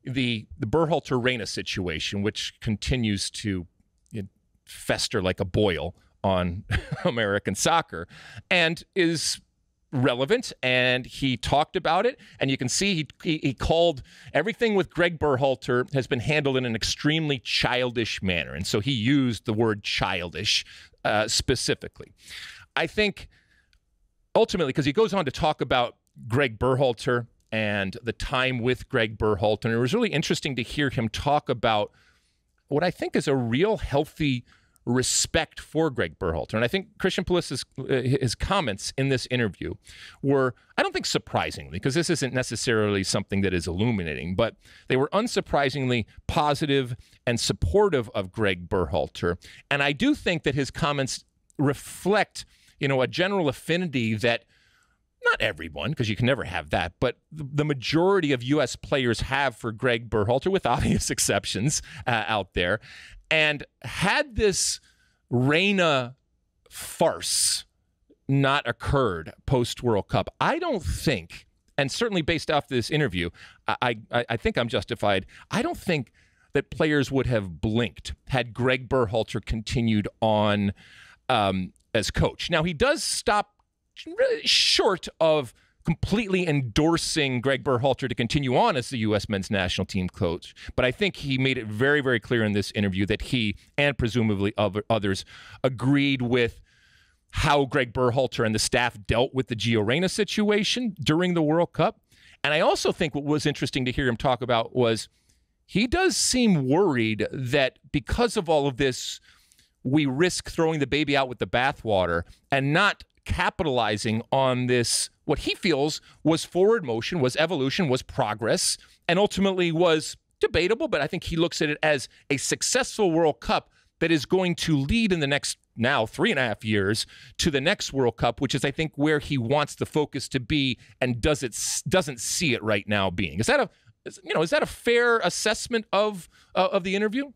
the Berhalter-Reyna situation, which continues to fester like a boil on American soccer, and is relevant, and he talked about it, and you can see he called everything with Gregg Berhalter has been handled in an extremely childish manner, and so he used the word childish specifically. I think ultimately, because he goes on to talk about Gregg Berhalter and the time with Gregg Berhalter, and it was really interesting to hear him talk about what I think is a real healthy respect for Gregg Berhalter. And I think Christian Pulisic's his comments in this interview were, I don't think surprisingly, because this isn't necessarily something that is illuminating, but they were unsurprisingly positive and supportive of Gregg Berhalter. And I do think that his comments reflect, a general affinity that not everyone, because you can never have that, but the majority of U.S. players have for Gregg Berhalter, with obvious exceptions out there. And had this Reyna farce not occurred post-World Cup, I don't think, and certainly based off this interview, I think I'm justified, I don't think that players would have blinked had Gregg Berhalter continued on as coach. Now, he does stop short of completely endorsing Gregg Berhalter to continue on as the U.S. men's national team coach. But I think he made it very, very clear in this interview that he and presumably others agreed with how Gregg Berhalter and the staff dealt with the Gio Reyna situation during the World Cup. And I also think what was interesting to hear him talk about was he does seem worried that because of all of this, we risk throwing the baby out with the bathwater and not capitalizing on this, what he feels was forward motion, was evolution, was progress, and ultimately was debatable, but I think he looks at it as a successful World Cup that is going to lead in the next, now 3.5 years, to the next World Cup, which is, I think, where he wants the focus to be and doesn't see it right now being. Is that a fair assessment of the interview?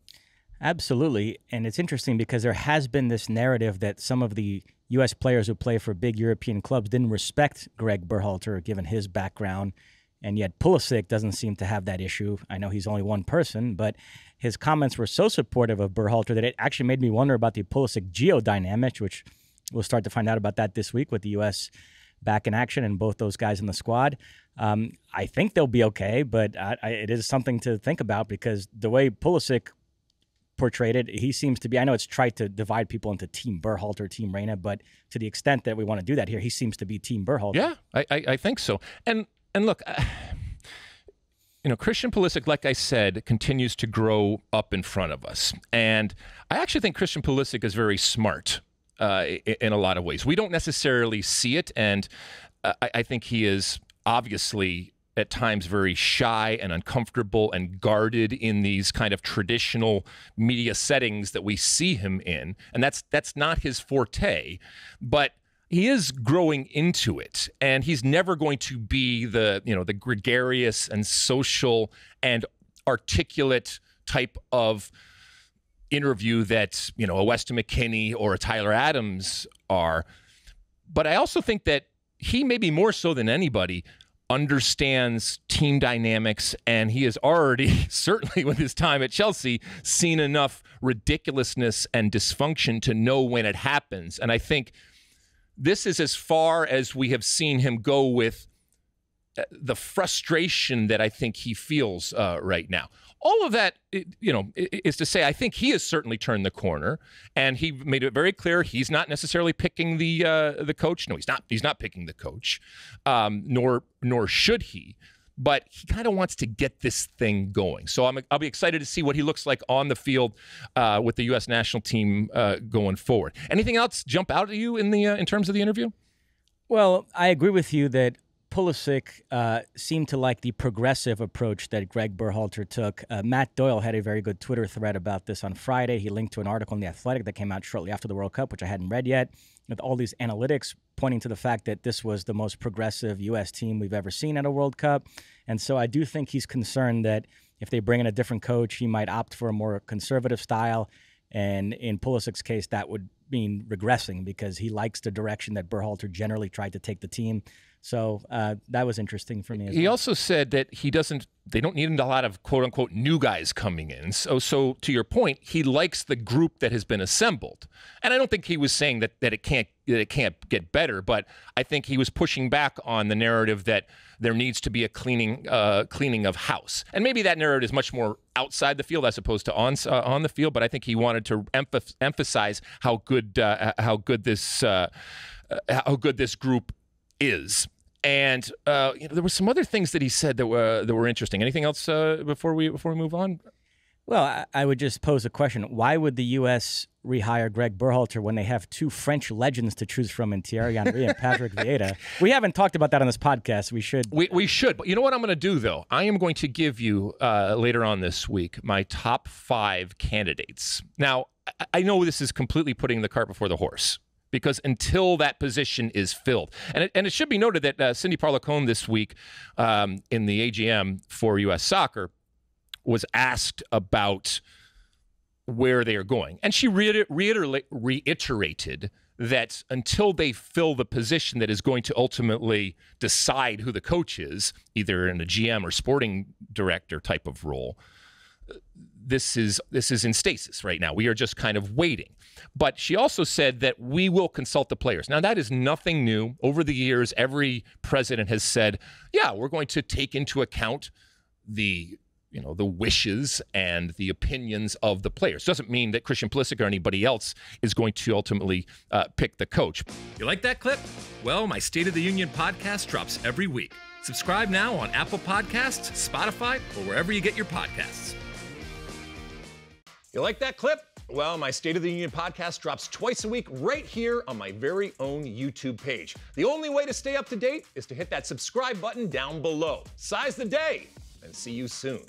Absolutely. And it's interesting because there has been this narrative that some of the U.S. players who play for big European clubs didn't respect Gregg Berhalter given his background, and yet Pulisic doesn't seem to have that issue. I know he's only one person, but his comments were so supportive of Berhalter that it actually made me wonder about the Pulisic-Gio dynamic, which we'll start to find out about that this week with the U.S. back in action and both those guys in the squad. I think they'll be okay, but it is something to think about because the way Pulisic portrayed it, he seems to be, I know it's tried to divide people into Team Berhalter, Team Reyna, but to the extent that we want to do that here, he seems to be Team Berhalter. Yeah, I think so. And look, Christian Pulisic, like I said, continues to grow up in front of us. And I actually think Christian Pulisic is very smart in a lot of ways. We don't necessarily see it, and I think he is obviously at times very shy and uncomfortable and guarded in these kind of traditional media settings that we see him in. And that's not his forte, but he is growing into it. And he's never going to be the gregarious and social and articulate type of interview that, a Weston McKennie or a Tyler Adams are. But I also think that he, maybe more so than anybody, understands team dynamics, and he has already, certainly with his time at Chelsea, seen enough ridiculousness and dysfunction to know when it happens. And I think this is as far as we have seen him go with the frustration that I think he feels right now. All of that, is to say, I think he has certainly turned the corner, and he made it very clear he's not necessarily picking the coach. No, he's not picking the coach, nor should he. But he kind of wants to get this thing going. So I'll be excited to see what he looks like on the field with the U.S. national team going forward. Anything else jump out at you in terms of the interview? Well, I agree with you that Pulisic seemed to like the progressive approach that Gregg Berhalter took. Matt Doyle had a very good Twitter thread about this on Friday. He linked to an article in The Athletic that came out shortly after the World Cup, which I hadn't read yet, with all these analytics pointing to the fact that this was the most progressive U.S. team we've ever seen at a World Cup. And so I do think he's concerned that if they bring in a different coach, he might opt for a more conservative style. And in Pulisic's case, that would mean regressing because he likes the direction that Berhalter generally tried to take the team. So that was interesting for me as well. He also said that they don't need a lot of quote unquote new guys coming in. So to your point, he likes the group that has been assembled. And I don't think he was saying that it can't get better, but I think he was pushing back on the narrative that there needs to be a cleaning of house. And maybe that narrative is much more outside the field as opposed to on the field, but I think he wanted to emphasize how good this group is. And there were some other things that he said that were interesting. Anything else before we move on? Well, I would just pose a question. Why would the U.S. rehire Gregg Berhalter when they have two French legends to choose from in Thierry Henry and Patrick Vieira? We haven't talked about that on this podcast. We should. We should. But you know what I'm going to do, though? I am going to give you, later on this week, my top 5 candidates. Now, I know this is completely putting the cart before the horse, because until that position is filled. And it should be noted that Cindy Parlacone this week in the AGM for U.S. Soccer was asked about where they are going. And she reiterated that until they fill the position that is going to ultimately decide who the coach is, either in a GM or sporting director type of role, this is in stasis right now. We are just kind of waiting. But she also said that we will consult the players. Now, that is nothing new. Over the years, every president has said, yeah, we're going to take into account the wishes and the opinions of the players. Doesn't mean that Christian Pulisic or anybody else is going to ultimately pick the coach. You like that clip? Well, my State of the Union podcast drops every week. Subscribe now on Apple Podcasts, Spotify, or wherever you get your podcasts. You like that clip? Well, my State of the Union podcast drops twice a week right here on my very own YouTube page. The only way to stay up to date is to hit that subscribe button down below. Size the day, and see you soon.